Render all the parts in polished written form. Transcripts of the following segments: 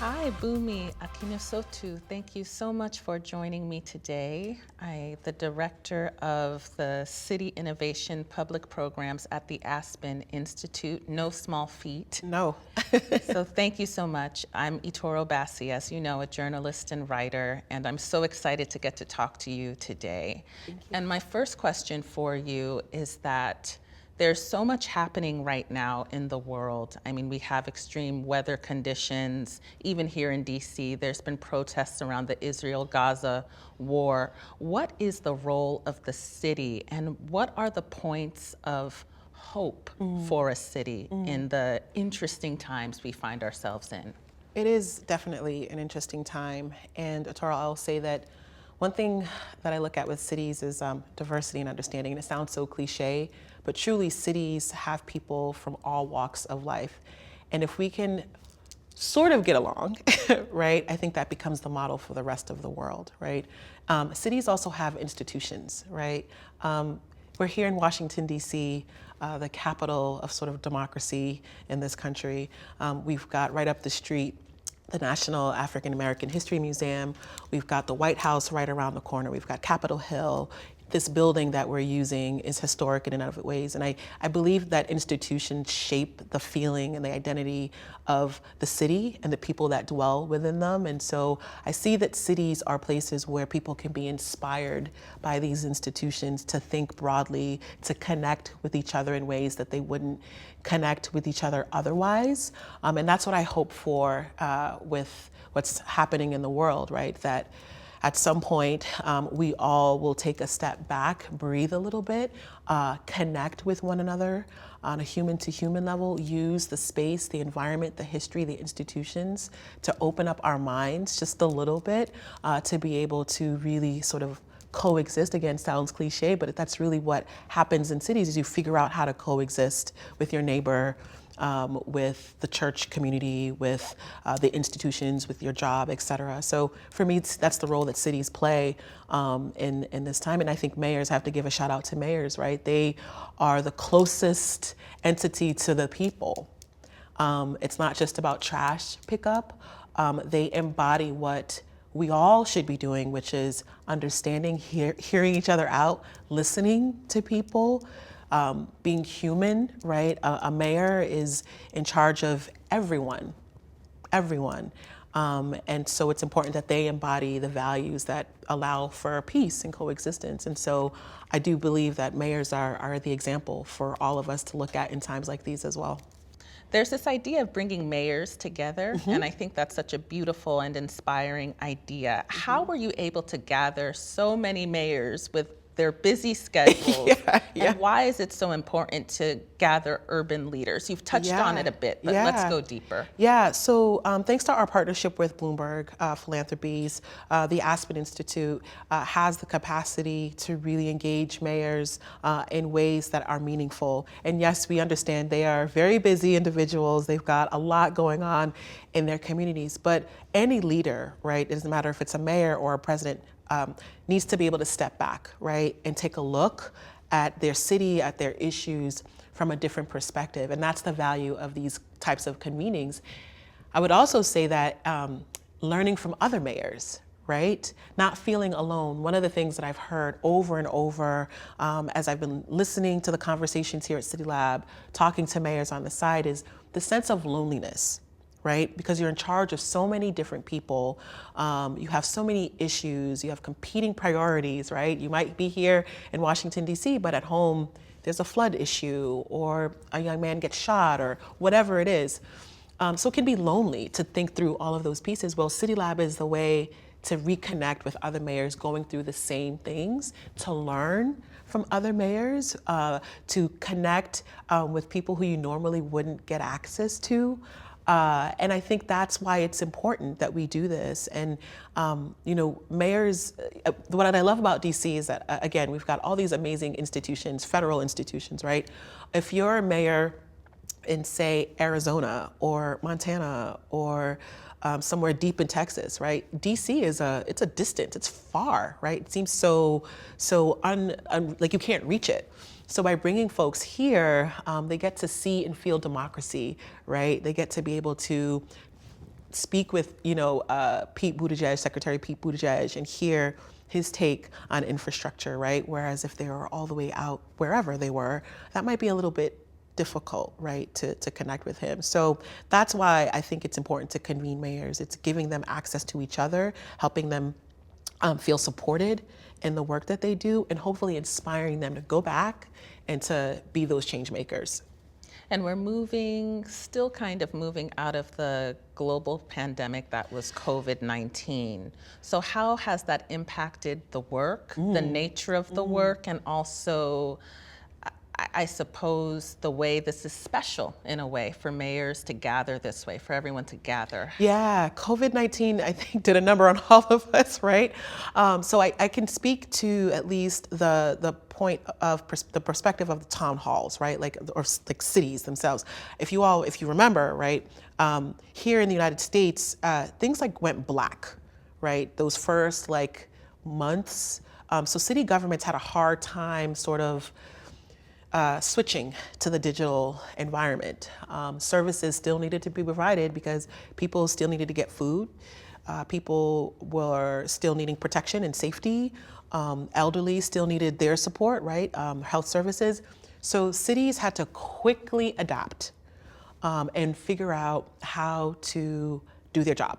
Hi, Bunmi Akinnusotu. Thank you so much for joining me today. I'm the director of the City Innovation Public Programs at the Aspen Institute. No small feat. No. So thank you so much. I'm Itoro Bassey, as you know, a journalist and writer, and I'm so excited to get to talk to you today. Thank you. And my first question for you is that there's so much happening right now in the world. I mean, we have extreme weather conditions. Even here in DC, there's been protests around the Israel-Gaza war. What is the role of the city, and what are the points of hope for a city in the interesting times we find ourselves in? It is definitely an interesting time. And Atara, I'll say that one thing that I look at with cities is diversity and understanding. And it sounds so cliche, but truly cities have people from all walks of life. And if we can sort of get along, right, I think that becomes the model for the rest of the world, right? Cities also have institutions, right? We're here in Washington, D.C., the capital of sort of democracy in this country. We've got right up the street the National African American History Museum. We've got the White House right around the corner. We've got Capitol Hill. This building that we're using is historic in and of ways. And I believe that institutions shape the feeling and the identity of the city and the people that dwell within them. And so I see that cities are places where people can be inspired by these institutions to think broadly, to connect with each other in ways that they wouldn't connect with each other otherwise. And that's what I hope for with what's happening in the world, right? That at some point, we all will take a step back, breathe a little bit, connect with one another on a human-to-human level, use the space, the environment, the history, the institutions to open up our minds just a little bit, to be able to really sort of coexist. Again, sounds cliche, but that's really what happens in cities is you figure out how to coexist with your neighbor, with the church community, with the institutions, with your job, et cetera. So for me, that's the role that cities play in this time. And I think mayors, have to give a shout out to mayors, right? They are the closest entity to the people. It's not just about trash pickup. They embody what we all should be doing, which is understanding, hearing each other out, listening to people, being human, right? A mayor is in charge of everyone. And so it's important that they embody the values that allow for peace and coexistence. And so I do believe that mayors are the example for all of us to look at in times like these as well. There's this idea of bringing mayors together, and I think that's such a beautiful and inspiring idea. How were you able to gather so many mayors with their busy schedules? And why is it so important to gather urban leaders? You've touched on it a bit, but let's go deeper. Yeah, so thanks to our partnership with Bloomberg Philanthropies, the Aspen Institute has the capacity to really engage mayors in ways that are meaningful. And yes, we understand they are very busy individuals. They've got a lot going on in their communities, but any leader, right, it doesn't matter if it's a mayor or a president, needs to be able to step back, right, and take a look at their city, at their issues from a different perspective. And that's the value of these types of convenings. I would also say that learning from other mayors, right, not feeling alone. One of the things that I've heard over and over as I've been listening to the conversations here at City Lab, talking to mayors on the side, is the sense of loneliness, right? Because you're in charge of so many different people. You have so many issues, you have competing priorities, right? You might be here in Washington, D.C., but at home, there's a flood issue or a young man gets shot or whatever it is. So it can be lonely to think through all of those pieces. Well, City Lab is the way to reconnect with other mayors going through the same things, to learn from other mayors, to connect with people who you normally wouldn't get access to. And I think that's why it's important that we do this. And, you know, mayors, what I love about DC is that, again, we've got all these amazing institutions, federal institutions, right? If you're a mayor in, say, Arizona or Montana or somewhere deep in Texas, right? DC is it's a distance, it's far, right? It seems so like you can't reach it. So by bringing folks here, they get to see and feel democracy, right? They get to be able to speak with, Secretary Pete Buttigieg, and hear his take on infrastructure, right? Whereas if they were all the way out wherever they were, that might be a little bit difficult, right, to connect with him. So that's why I think it's important to convene mayors. It's giving them access to each other, helping them feel supported in the work that they do, and hopefully inspiring them to go back and to be those change makers. And we're still kind of moving out of the global pandemic that was COVID-19. So how has that impacted the work, the nature of the work, and also, I suppose, the way this is special in a way for mayors to gather this way, for everyone to gather? Yeah, COVID-19, I think, did a number on all of us, right? So I can speak to at least the point of the perspective of the town halls, right? Or cities themselves. If you remember, right, here in the United States, things went black, right? Those first months. So city governments had a hard time sort of switching to the digital environment. Services still needed to be provided because people still needed to get food. People were still needing protection and safety. Elderly still needed their support, right? Health services. So cities had to quickly adapt and figure out how to do their job.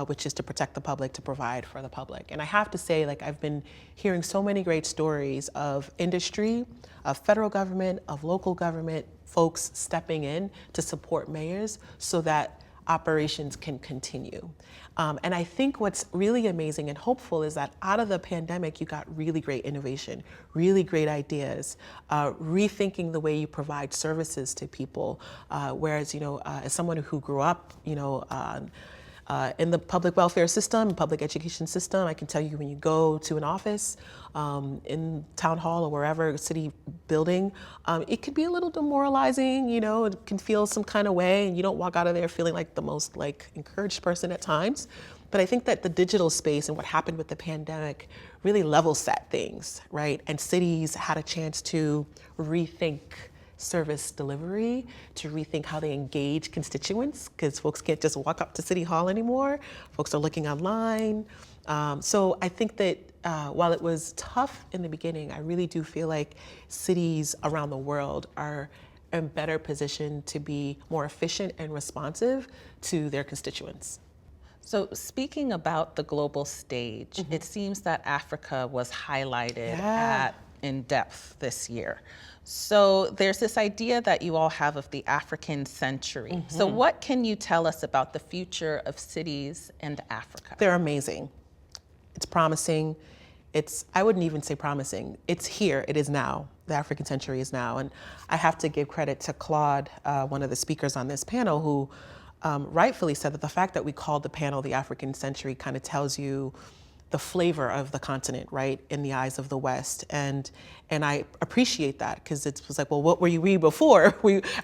Which is to protect the public, to provide for the public. And I have to say, I've been hearing so many great stories of industry, of federal government, of local government, folks stepping in to support mayors so that operations can continue. And I think what's really amazing and hopeful is that out of the pandemic, you got really great innovation, really great ideas, rethinking the way you provide services to people. Whereas, as someone who grew up, in the public welfare system, public education system, I can tell you when you go to an office, in town hall or wherever, city building, it can be a little demoralizing, it can feel some kind of way, and you don't walk out of there feeling like the most encouraged person at times. But I think that the digital space and what happened with the pandemic really level set things, right? And cities had a chance to rethink service delivery, to rethink how they engage constituents, because folks can't just walk up to City Hall anymore. Folks are looking online. So I think that while it was tough in the beginning, I really do feel like cities around the world are in better position to be more efficient and responsive to their constituents. So speaking about the global stage, it seems that Africa was highlighted in depth this year. So there's this idea that you all have of the African century. So what can you tell us about the future of cities and Africa? They're amazing. It's promising. I wouldn't even say promising. It's here. It is now. The African century is now. And I have to give credit to Claude, one of the speakers on this panel, who rightfully said that the fact that we called the panel the African century kind of tells you the flavor of the continent, right, in the eyes of the West. And I appreciate that, because it was well, what were you reading before?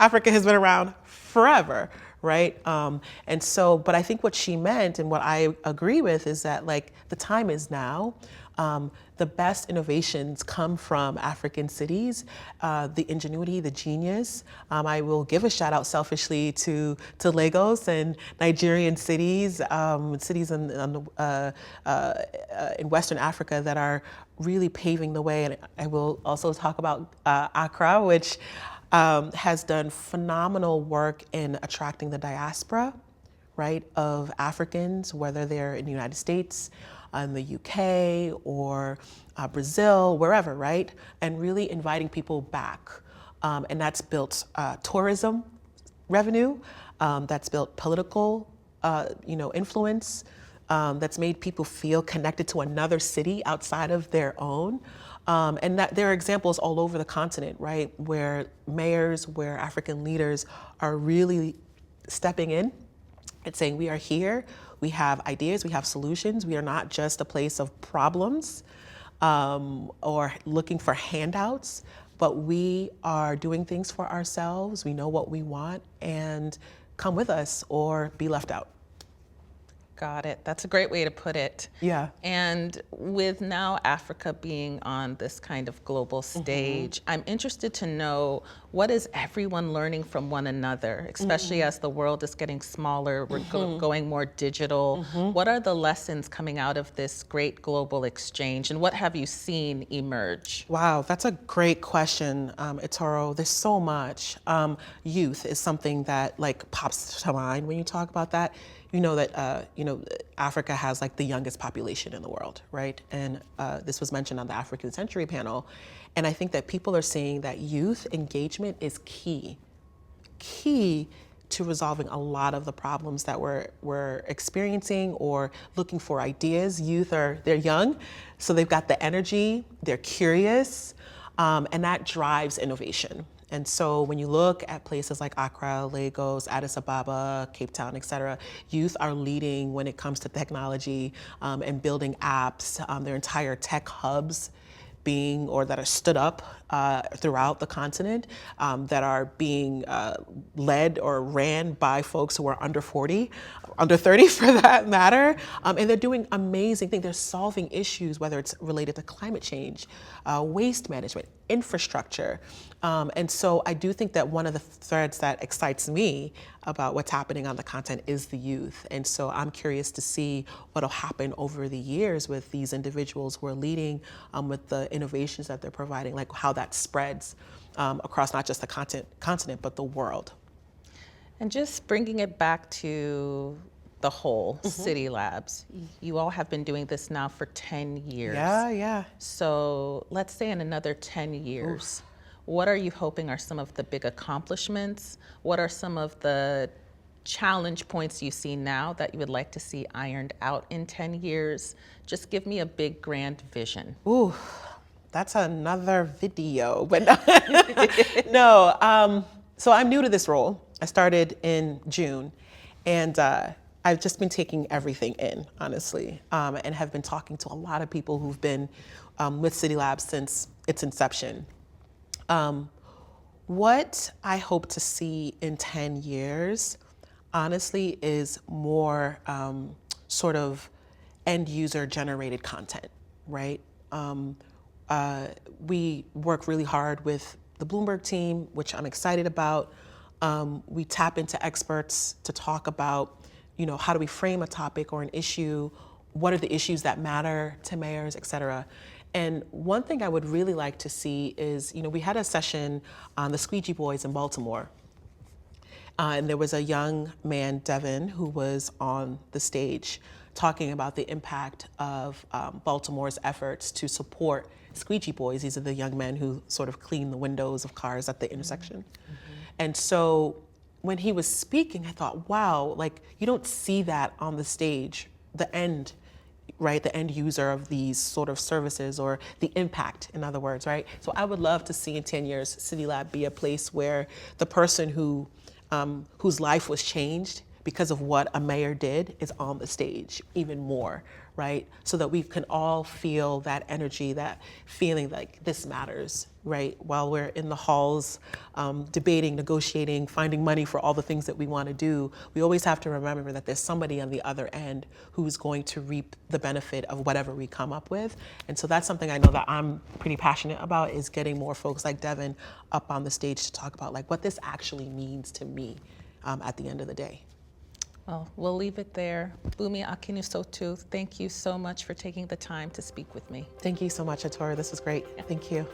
Africa has been around forever, right? And so, but I think what she meant, and what I agree with, is that the time is now. The best innovations come from African cities, the ingenuity, the genius. I will give a shout out selfishly to Lagos and Nigerian cities, cities in Western Africa that are really paving the way. And I will also talk about Accra, which has done phenomenal work in attracting the diaspora, right, of Africans, whether they're in the United States, in the UK, or Brazil, wherever, right? And really inviting people back. And that's built tourism revenue, that's built political, influence, that's made people feel connected to another city outside of their own. And that there are examples all over the continent, right, where mayors, where African leaders are really stepping in and saying, we are here, we have ideas, we have solutions, we are not just a place of problems or looking for handouts, but we are doing things for ourselves, we know what we want, and come with us or be left out. Got it. That's a great way to put it. Yeah. And with now Africa being on this kind of global stage, I'm interested to know, what is everyone learning from one another, especially as the world is getting smaller, we're going more digital. What are the lessons coming out of this great global exchange, and what have you seen emerge? Wow, that's a great question, Itoro. There's so much. Youth is something that like pops to mind when you talk about that. You know that Africa has like the youngest population in the world, right? And this was mentioned on the African Century panel. And I think that people are seeing that youth engagement is key to resolving a lot of the problems that we're experiencing or looking for ideas. They're young, so they've got the energy, they're curious, and that drives innovation. And so when you look at places like Accra, Lagos, Addis Ababa, Cape Town, et cetera, youth are leading when it comes to technology and building apps. Their entire tech hubs that are stood up throughout the continent, that are being led or ran by folks who are under 40, under 30 for that matter. And they're doing amazing things. They're solving issues, whether it's related to climate change, waste management, infrastructure. And so I do think that one of the threads that excites me about what's happening on the continent is the youth. And so I'm curious to see what'll happen over the years with these individuals who are leading with the innovations that they're providing, like how that spreads across not just the continent, but the world. And just bringing it back to the whole City Labs, you all have been doing this now for 10 years. Yeah. So let's say in another 10 years, what are you hoping are some of the big accomplishments? What are some of the challenge points you see now that you would like to see ironed out in 10 years? Just give me a big grand vision. Ooh, that's another video, but no. So I'm new to this role. I started in June, and I've just been taking everything in, honestly, and have been talking to a lot of people who've been with City Labs since its inception. What I hope to see in 10 years, honestly, is more sort of end user generated content, right? We work really hard with the Bloomberg team, which I'm excited about. We tap into experts to talk about, how do we frame a topic or an issue? What are the issues that matter to mayors, et cetera? And one thing I would really like to see is, we had a session on the Squeegee Boys in Baltimore. And there was a young man, Devin, who was on the stage talking about the impact of Baltimore's efforts to support Squeegee Boys. These are the young men who sort of clean the windows of cars at the intersection. And so when he was speaking, I thought, wow, like you don't see that on the stage, the end user of these sort of services, or the impact, in other words, right? So I would love to see in 10 years City Lab be a place where the person whose life was changed because of what a mayor did is on the stage even more, right? So that we can all feel that energy, that feeling like this matters, right? While we're in the halls debating, negotiating, finding money for all the things that we want to do, we always have to remember that there's somebody on the other end who's going to reap the benefit of whatever we come up with. And so that's something I know that I'm pretty passionate about, is getting more folks like Devin up on the stage to talk about like what this actually means to me at the end of the day. Well, we'll leave it there. Bunmi Akinnusotu, thank you so much for taking the time to speak with me. Thank you so much, Itoro. This was great. Thank you.